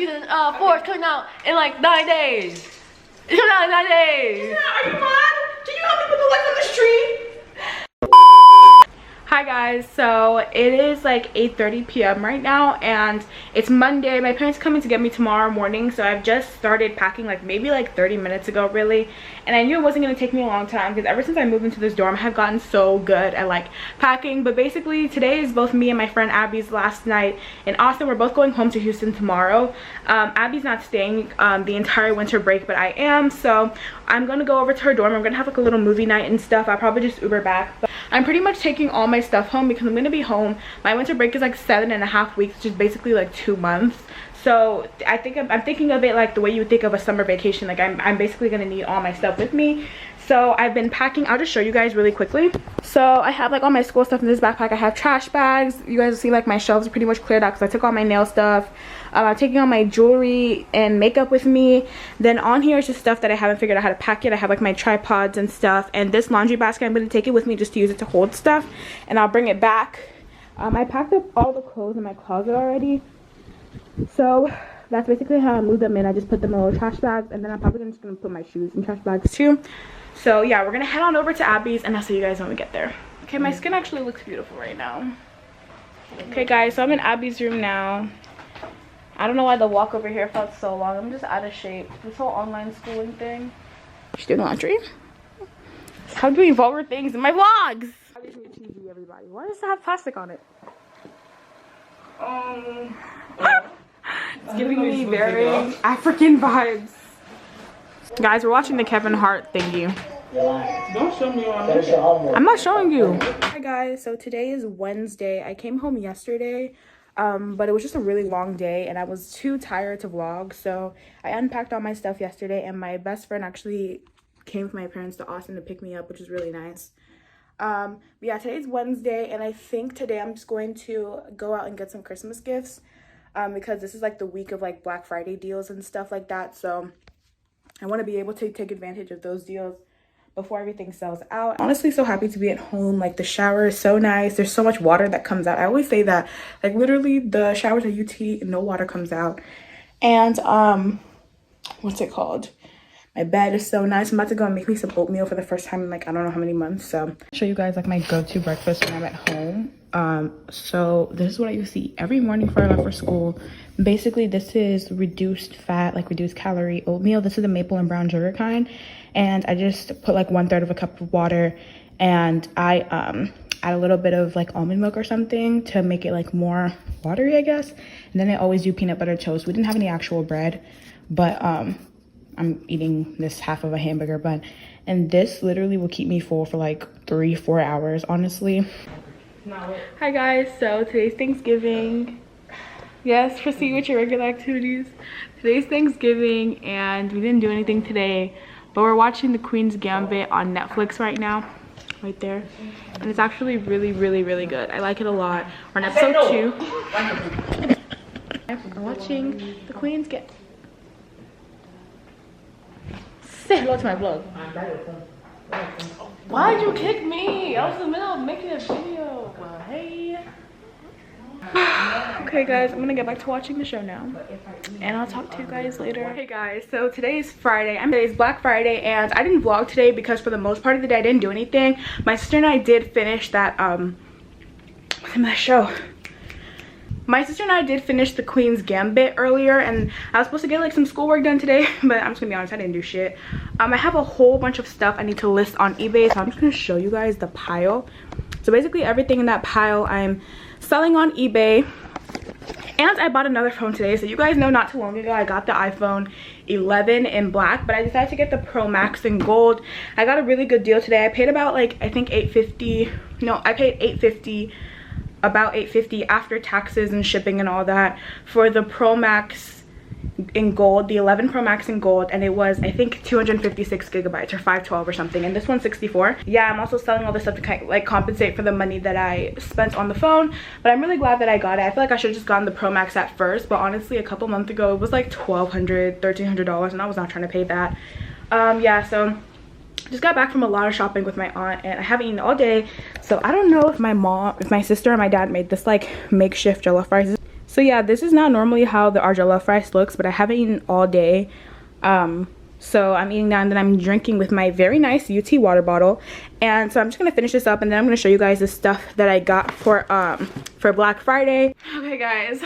season 4 is coming out in like 9 days. It's coming out in 9 days. Yeah, are you mad? Do you know how many people live on the street? Hi guys, so it is like 8:30 p.m. right now and it's Monday. My parents are coming to get me tomorrow morning, so I've just started packing like maybe like 30 minutes ago really, and I knew it wasn't going to take me a long time because ever since I moved into this dorm I have gotten so good at like packing. But basically today is both me and my friend Abby's last night in Austin. We're both going home to Houston tomorrow. Abby's not staying the entire winter break, but I am, so I'm gonna go over to her dorm. I'm gonna have like a little movie night and stuff. I'll probably just Uber back, but I'm pretty much taking all my stuff home because I'm gonna be home. My winter break is like 7.5 weeks, which is basically like 2 months. So I think I'm thinking of it like the way you would think of a summer vacation. Like I'm basically gonna need all my stuff with me. So I've been packing. I'll just show you guys really quickly. So I have like all my school stuff in this backpack. I have trash bags. You guys will see like my shelves are pretty much cleared out because I took all my nail stuff. I'm taking all my jewelry and makeup with me. Then on here is just stuff that I haven't figured out how to pack yet. I have like my tripods and stuff, and this laundry basket I'm going to take it with me just to use it to hold stuff, and I'll bring it back. I packed up all the clothes in my closet already, so that's basically how I moved them in. I just put them in little trash bags, and then I'm probably just going to put my shoes in trash bags too. So yeah, we're going to head on over to Abby's and I'll see you guys when we get there. Okay, my skin actually looks beautiful right now. Okay guys, so I'm in Abby's room now. I don't know why the walk over here felt so long. I'm just out of shape. This whole online schooling thing. She's doing laundry. I'm doing vulgar things in my vlogs. Everybody, why does it have plastic on it? It's giving me very African vibes. Guys, we're watching the Kevin Hart thingy. Don't show me on. I'm not showing you. Hi guys, so today is Wednesday. I came home yesterday. But it was just a really long day and I was too tired to vlog, so I unpacked all my stuff yesterday, and my best friend actually came with my parents to Austin to pick me up, which was really nice. But yeah, today's Wednesday, and I think today I'm just going to go out and get some Christmas gifts, because this is like the week of like Black Friday deals and stuff like that, so I want to be able to take advantage of those deals before everything sells out. I'm honestly so happy to be at home. Like the shower is so nice. There's so much water that comes out. I always say that, like literally the showers at UT, no water comes out. And what's it called, my bed is so nice. I'm about to go and make me some oatmeal for the first time in like I don't know how many months. So I'll show you guys like my go-to breakfast when I'm at home. So this is what I used to eat every morning before I left for school. Basically this is reduced fat, like reduced calorie oatmeal. This is the maple and brown sugar kind, and I just put like 1/3 of a cup of water, and I add a little bit of like almond milk or something to make it like more watery, I guess. And then I always do peanut butter toast. We didn't have any actual bread, but I'm eating this half of a hamburger bun, and this literally will keep me full for like 3-4 hours honestly. Hi guys, so today's Thanksgiving. Yes, proceed with your regular activities. Today's Thanksgiving and we didn't do anything today, but we're watching The Queen's Gambit on Netflix right now, right there, and it's actually really good. I like it a lot. We're on episode 2. I'm watching The Queen's Gambit. Say hello to my vlog. Why'd you kick me? I was in the middle of making a video. Well, hey. Okay guys, I'm gonna get back to watching the show now, and I'll talk to you guys later. Hey guys, so today is Friday. Today's Black Friday, and I didn't vlog today because for the most part of the day I didn't do anything. My sister and I did finish that what's the name of that show? My sister and I did finish The Queen's Gambit earlier, and I was supposed to get like some schoolwork done today, but I'm just gonna be honest, I didn't do shit. I have a whole bunch of stuff I need to list on eBay, so I'm just gonna show you guys the pile. So basically everything in that pile I'm selling on eBay. And I bought another phone today. So you guys know not too long ago I got the iPhone 11 in black, but I decided to get the Pro Max in gold. I got a really good deal today. I paid about like I think $850. No, I paid $850, about $850 after taxes and shipping and all that for the Pro Max in gold, the 11 Pro Max in gold, and it was I think 256 gigabytes or 512 or something, and this one's 64. Yeah, I'm also selling all this stuff to kind of like compensate for the money that I spent on the phone, but I'm really glad that I got it. I feel like I should have just gotten the Pro Max at first, but honestly a couple months ago it was like $1,200, $1,300, and I was not trying to pay that. Yeah, so just got back from a lot of shopping with my aunt, and I haven't eaten all day, so I don't know if my sister or my dad made this like makeshift jollof rice. So yeah, this is not normally how the arugula rice looks, but I haven't eaten all day. So I'm eating that, and then I'm drinking with my very nice UT water bottle. And so I'm just gonna finish this up, and then I'm gonna show you guys the stuff that I got for Black Friday. Okay guys,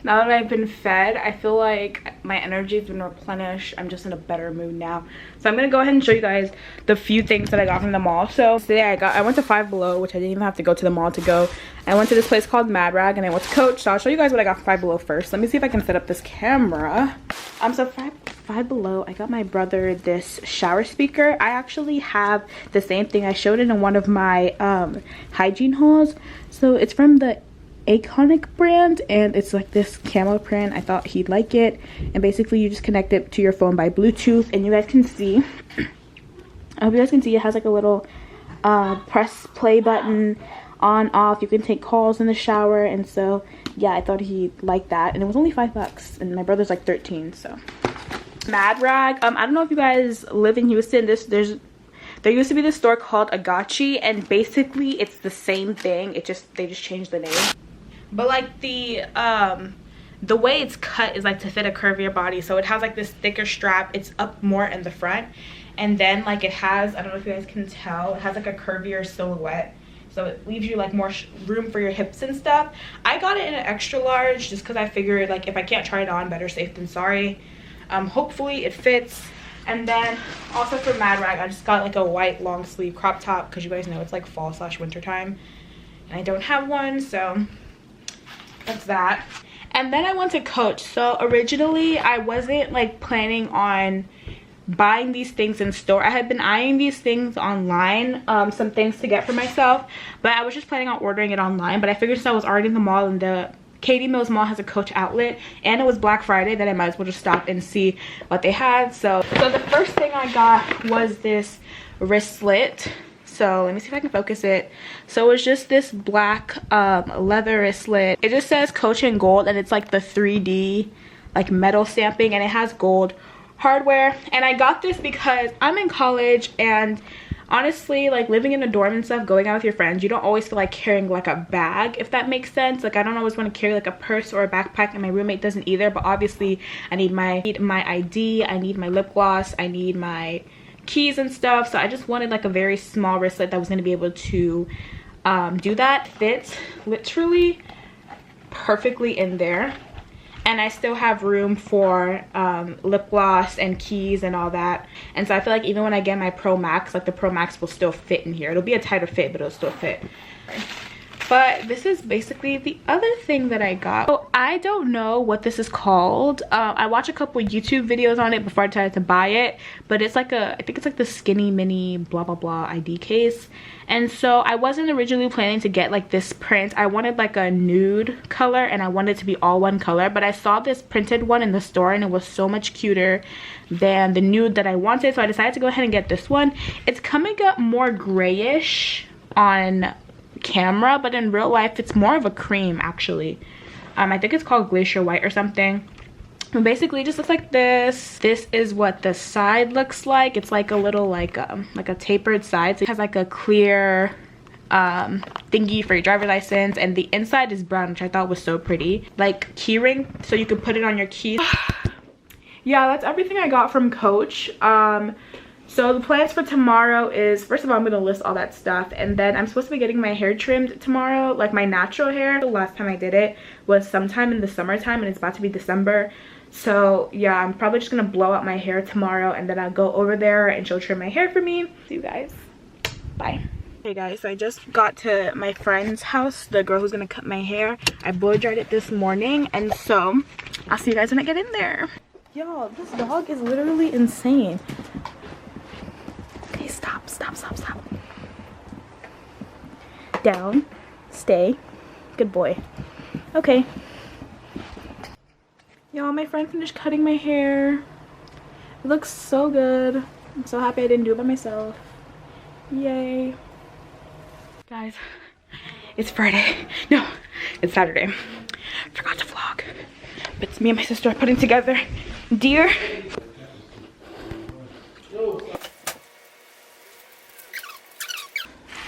now that I've been fed, I feel like my energy has been replenished. I'm just in a better mood now. So I'm gonna go ahead and show you guys the few things that I got from the mall. So today I went to Five Below, which I didn't even have to go to the mall to go. I went to this place called Mad Rag, and I went to Coach. So I'll show you guys what I got from Five Below first. Let me see if I can set up this camera. So Five Below, I got my brother this shower speaker. I actually have the same thing. I showed it in one of my hygiene hauls. So it's from the Iconic brand, and it's like this camel print. I thought he'd like it, and basically you just connect it to your phone by Bluetooth, and you guys can see, I hope you guys can see, it has like a little press play button, on off. You can take calls in the shower, and so yeah, I thought he'd like that, and it was only $5, and my brother's like 13. So Mad Rag, I don't know if you guys live in Houston. There used to be this store called Agachi, and basically it's the same thing. They just changed the name. But like the way it's cut is like to fit a curvier body. So it has like this thicker strap. It's up more in the front, and then like it has, I don't know if you guys can tell, it has like a curvier silhouette. So it leaves you like more room for your hips and stuff. I got it in an extra large just because I figured like if I can't try it on, better safe than sorry. Hopefully it fits. And then also for Mad Rag, I just got like a white long sleeve crop top because you guys know it's like fall/winter time, and I don't have one, so that's that. And then I went to Coach. So originally I wasn't like planning on buying these things in store. I had been eyeing these things online, some things to get for myself, but I was just planning on ordering it online. But I figured since I was already in the mall, and the Katie Mills Mall has a Coach outlet, and it was Black Friday, that I might as well just stop and see what they had. So the first thing I got was this wristlet. So let me see if I can focus it. So it's just this black leather wristlet. It just says Coach in gold, and it's like the 3D like metal stamping, and it has gold hardware. And I got this because I'm in college, and honestly, like living in a dorm and stuff, going out with your friends, you don't always feel like carrying like a bag, if that makes sense. Like I don't always want to carry like a purse or a backpack, and my roommate doesn't either. But obviously I need my ID, I need my lip gloss, I need my keys and stuff. So I just wanted like a very small wristlet that was going to be able to do that. Fits literally perfectly in there, and I still have room for lip gloss and keys and all that. And so I feel like even when I get my Pro Max, like the Pro Max will still fit in here. It'll be a tighter fit, but it'll still fit. But this is basically the other thing that I got. So I don't know what this is called. I watched a couple YouTube videos on it before I decided to buy it, but it's like I think it's like the skinny mini blah blah blah ID case. And so I wasn't originally planning to get like this print. I wanted like a nude color, and I wanted it to be all one color, but I saw this printed one in the store, and it was so much cuter than the nude that I wanted. So I decided to go ahead and get this one. It's coming up more grayish on camera, but in real life it's more of a cream actually. I think it's called Glacier White or something. And basically it just looks like this. This is what the side looks like. It's like a little like a tapered side. So it has like a clear thingy for your driver's license, and the inside is brown, which I thought was so pretty, like key ring, so you could put it on your keys. Yeah, that's everything I got from Coach. So the plans for tomorrow is, first of all, I'm going to list all that stuff, and then I'm supposed to be getting my hair trimmed tomorrow, like my natural hair. The last time I did it was sometime in the summertime, and it's about to be December. So yeah, I'm probably just going to blow out my hair tomorrow, and then I'll go over there and she'll trim my hair for me. See you guys. Bye. Hey guys, so I just got to my friend's house, the girl who's going to cut my hair. I blow dried it this morning, and so I'll see you guys when I get in there. Y'all, this dog is literally insane. Okay, stop. Down. Stay. Good boy. Okay. Y'all, my friend finished cutting my hair. It looks so good. I'm so happy I didn't do it by myself. Yay. Guys, it's Friday. No, it's Saturday. Forgot to vlog. But it's me and my sister are putting together deer.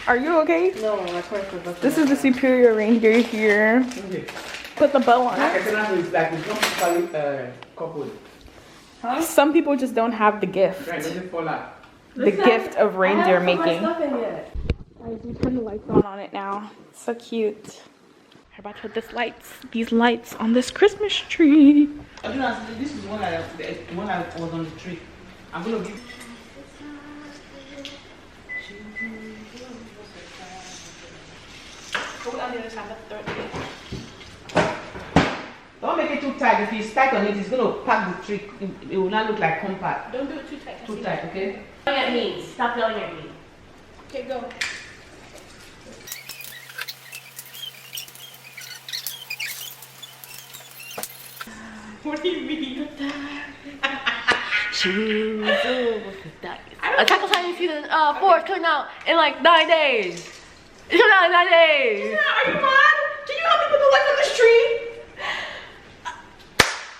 Are you okay? No, my parents. This is the superior reindeer here. put the bow on it. Adrana is like it's not properly coupled. Huh? Some people just don't have the gift. Right, doesn't fall out. The gift of reindeer making. Stuff in yet. Guys, we turn the lights on it now. So cute. We're about to put these lights on this Christmas tree. Adrana, this is the one that was on the tree. I'm gonna give. Don't make it too tight. If it's tight on it, it's gonna pack the tree. It will not look like compact. Don't do it too tight. Too tight, okay? Yelling at me. Stop yelling at me. Okay, go. What do you mean? Attack on Titan season 4 is coming out in like 9 days. It's coming out in 9 days. Are you mad? Do you know how many people live on this tree?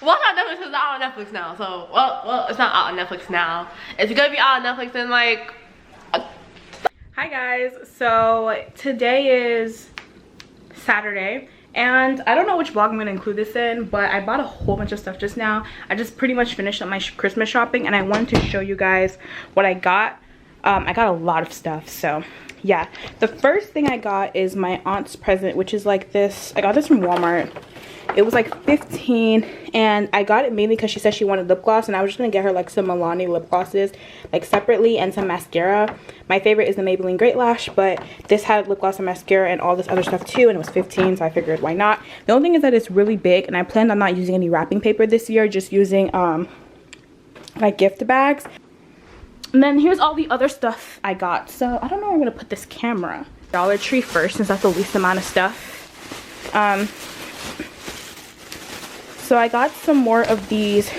Well, it's not Netflix. It's out on Netflix now. So, well, it's not out on Netflix now. It's gonna be out on Netflix in like. Hi guys. So today is Saturday. And I don't know which vlog I'm going to include this in, but I bought a whole bunch of stuff just now. I just pretty much finished up my Christmas shopping, and I wanted to show you guys what I got. I got a lot of stuff, so yeah. The first thing I got is my aunt's present, which is like this. I got this from Walmart. It was like $15, and I got it mainly because she said she wanted lip gloss, and I was just going to get her like some Milani lip glosses like separately, and some mascara. My favorite is the Maybelline Great Lash, but this had lip gloss and mascara and all this other stuff too, and it was $15, so I figured why not. The only thing is that it's really big, and I planned on not using any wrapping paper this year, just using like gift bags. And then here's all the other stuff I got. So I don't know where I'm going to put this camera. Dollar Tree first, since that's the least amount of stuff. So I got some more of these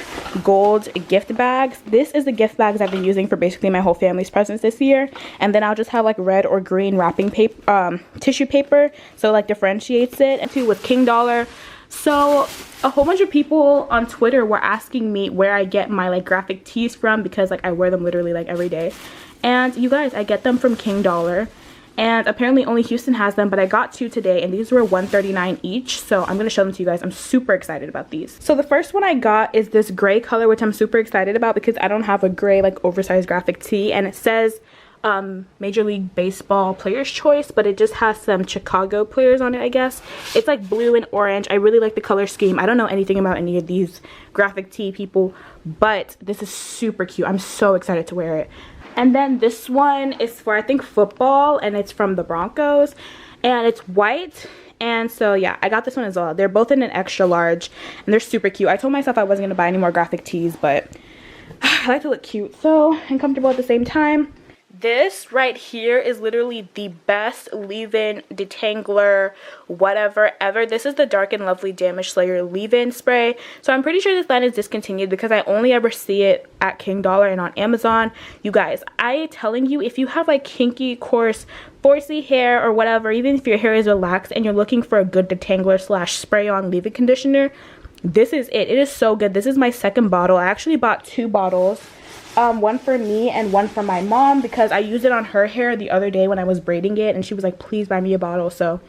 gold gift bags. This is the gift bags I've been using for basically my whole family's presents this year. And then I'll just have like red or green wrapping paper, tissue paper, so like differentiates it. And too with King Dollar. So a whole bunch of people on Twitter were asking me where I get my like graphic tees from, because like I wear them literally like every day. And you guys, I get them from King Dollar. And apparently only Houston has them, but I got 2 today, and these were $1.39 each. So I'm going to show them to you guys. I'm super excited about these. So the first one I got is this gray color, which I'm super excited about because I don't have a gray like oversized graphic tee. And it says Major League Baseball Player's Choice, but it just has some Chicago players on it, I guess. It's like blue and orange. I really like the color scheme. I don't know anything about any of these graphic tee people, but this is super cute. I'm so excited to wear it. And then this one is for, I think, football, and it's from the Broncos, and it's white. And so yeah, I got this one as well. They're both in an extra large, and they're super cute. I told myself I wasn't gonna buy any more graphic tees, but I like to look cute and comfortable at the same time. This right here is literally the best leave-in detangler whatever ever. This is the Dark and Lovely Damage Slayer leave-in spray. So I'm pretty sure this line is discontinued because I only ever see it at King Dollar and on Amazon. You guys, I telling you, if you have like kinky, coarse, 4C hair or whatever, even if your hair is relaxed and you're looking for a good detangler slash spray-on leave-in conditioner, this is it. It is so good. This is my second bottle. I actually bought 2 bottles. One for me and one for my mom, because I used it on her hair the other day when I was braiding it, and she was like, please buy me a bottle. So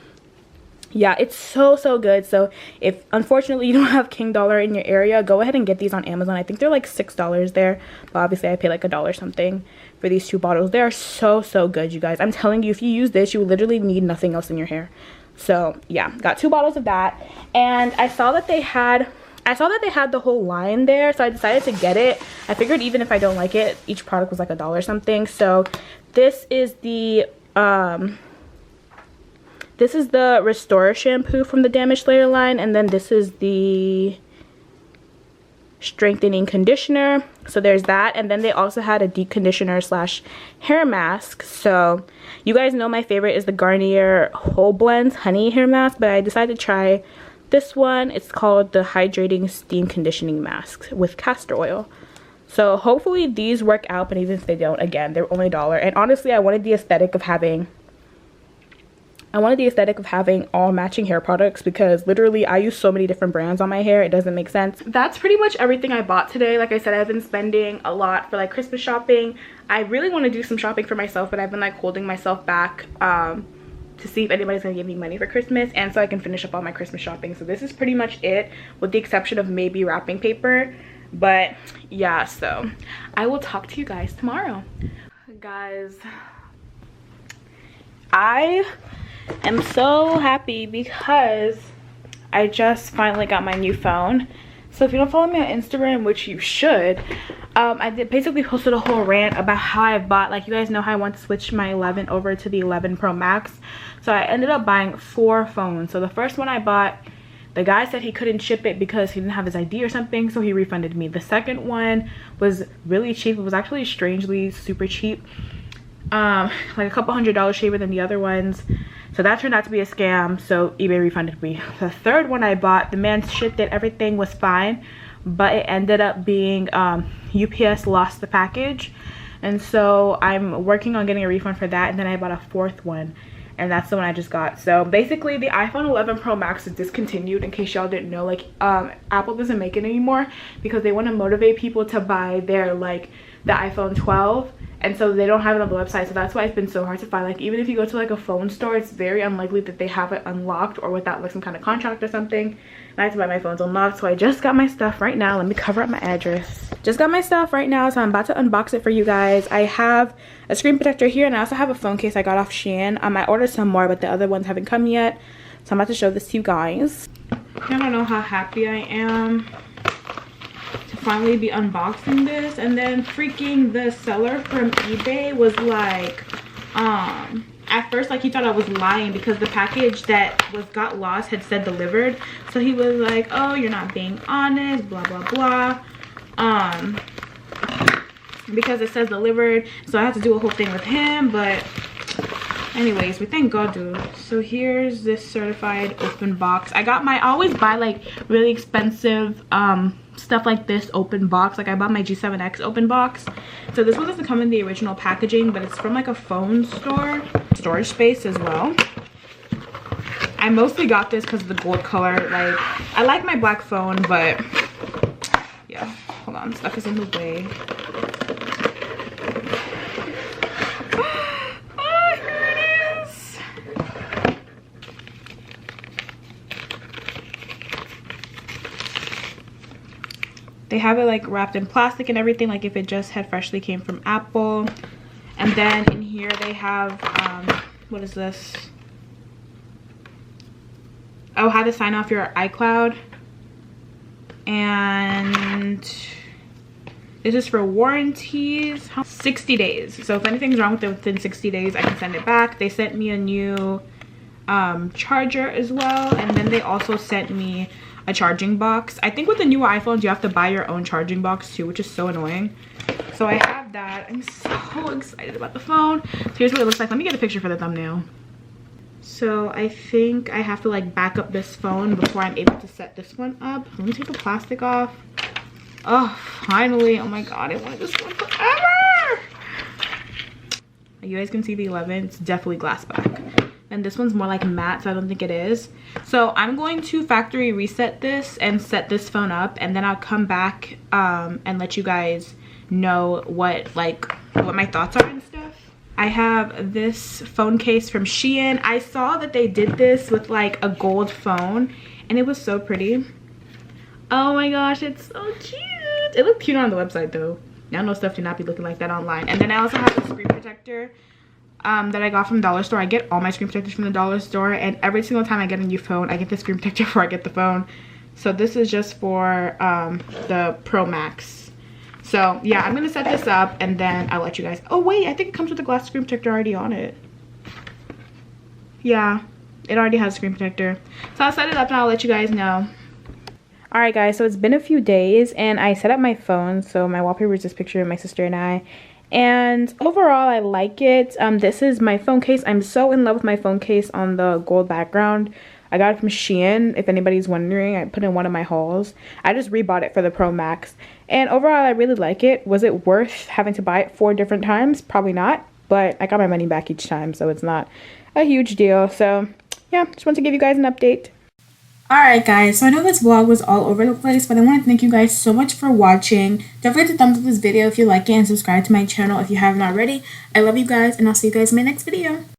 yeah, it's so good. So if unfortunately you don't have King Dollar in your area, go ahead and get these on Amazon. I think they're like $6 there, but obviously I pay like $1 something for these 2 bottles. They are so good, you guys. I'm telling you, if you use this, you literally need nothing else in your hair. So yeah, got 2 bottles of that. And I saw that they had the whole line there, so I decided to get it. I figured even if I don't like it, each product was like $1 something. So this is the Restore shampoo from the Damage Slayer line, and then this is the strengthening conditioner. So there's that, and then they also had a deep conditioner slash hair mask. So you guys know my favorite is the Garnier Whole Blends Honey hair mask, but I decided to try this one. It's called the Hydrating Steam Conditioning Mask with castor oil. So hopefully these work out, but even if they don't, again, they're only $1. And honestly, I wanted the aesthetic of having all matching hair products, because literally I use so many different brands on my hair, it doesn't make sense. That's pretty much everything I bought today. Like I said, I've been spending a lot for like Christmas shopping. I really want to do some shopping for myself, but I've been like holding myself back to see if anybody's gonna give me money for Christmas, and so I can finish up all my Christmas shopping. So this is pretty much it, with the exception of maybe wrapping paper. But yeah, so I will talk to you guys tomorrow. Guys, I am so happy because I just finally got my new phone. So if you don't follow me on Instagram, which you should, I basically posted a whole rant about how I bought, like, you guys know how I want to switch my 11 over to the 11 Pro Max. So I ended up buying 4 phones. So the first one I bought, the guy said he couldn't ship it because he didn't have his ID or something, so he refunded me. The second one was really cheap. It was actually strangely super cheap, like a couple $100 cheaper than the other ones. So that turned out to be a scam, so eBay refunded me. The third one I bought, the man shipped it, everything was fine, but it ended up being UPS lost the package, and so I'm working on getting a refund for that. And then I bought a 4th one, and that's the one I just got. So basically the iPhone 11 Pro Max is discontinued, in case y'all didn't know. Like, Apple doesn't make it anymore because they want to motivate people to buy their, like, the iPhone 12, and so they don't have it on the website. So that's why it's been so hard to find. Like, even if you go to like a phone store, it's very unlikely that they have it unlocked or without like some kind of contract or something. And I have to buy my phones unlocked. So I just got my stuff right now. Let me cover up my address. Just got my stuff right now, so I'm about to unbox it for you guys. I have a screen protector here, and I also have a phone case I got off Shein. I ordered some more, but the other ones haven't come yet, so I'm about to show this to you guys. I don't know how happy I am to finally be unboxing this. And then freaking the seller from eBay was like, at first, like, he thought I was lying because the package that got lost had said delivered. So he was like, oh, you're not being honest, blah blah blah, because it says delivered. So I had to do a whole thing with him, but anyways, we thank God, dude. So here's this certified open box. I always buy like really expensive stuff like this open box. Like, I bought my G7X open box. So this one doesn't come in the original packaging, but it's from like a phone store. Storage space as well. I mostly got this because of the gold color. Like, I like my black phone, but yeah, hold on, stuff is in the way. They have it like wrapped in plastic and everything, like if it just had freshly came from Apple. And then in here they have, what is this? Oh, how to sign off your iCloud. And this is for warranties. 60 days. So if anything's wrong with it within 60 days, I can send it back. They sent me a new charger as well. And then they also sent me a charging box. I think with the newer iPhones you have to buy your own charging box too, which is so annoying. So I have that. I'm so excited about the phone. So here's what it looks like. Let me get a picture for the thumbnail. So I think I have to like back up this phone before I'm able to set this one up. Let me take the plastic off. Oh, finally. Oh my god, I wanted this one forever. You guys can see the 11. It's definitely glass back. And this one's more like matte, so I don't think it is. So I'm going to factory reset this and set this phone up, and then I'll come back and let you guys know what my thoughts are and stuff. I have this phone case from Shein. I saw that they did this with like a gold phone, and it was so pretty. Oh my gosh, it's so cute. It looked cute on the website though. Now no stuff do not be looking like that online. And then I also have a screen protector that I got from the dollar store. I get all my screen protectors from the dollar store, and every single time I get a new phone I get the screen protector before I get the phone. So this is just for the Pro Max. So yeah, I'm gonna set this up and then I'll let you guys. Oh wait, I think it comes with a glass screen protector already on it. Yeah, it already has a screen protector. So I'll set it up and I'll let you guys know. Alright guys, so it's been a few days and I set up my phone. So my wallpaper is this picture of my sister and I. And overall I like it. This is my phone case. I'm so in love with my phone case on the gold background. I got it from Shein, if anybody's wondering. I put in one of my hauls. I just rebought it for the Pro Max. And overall I really like it. Was it worth having to buy it 4 different times? Probably not. But I got my money back each time, so it's not a huge deal. So yeah, just want to give you guys an update. Alright guys, so I know this vlog was all over the place, but I want to thank you guys so much for watching. Don't forget to thumbs up this video if you like it and subscribe to my channel if you haven't already. I love you guys, and I'll see you guys in my next video.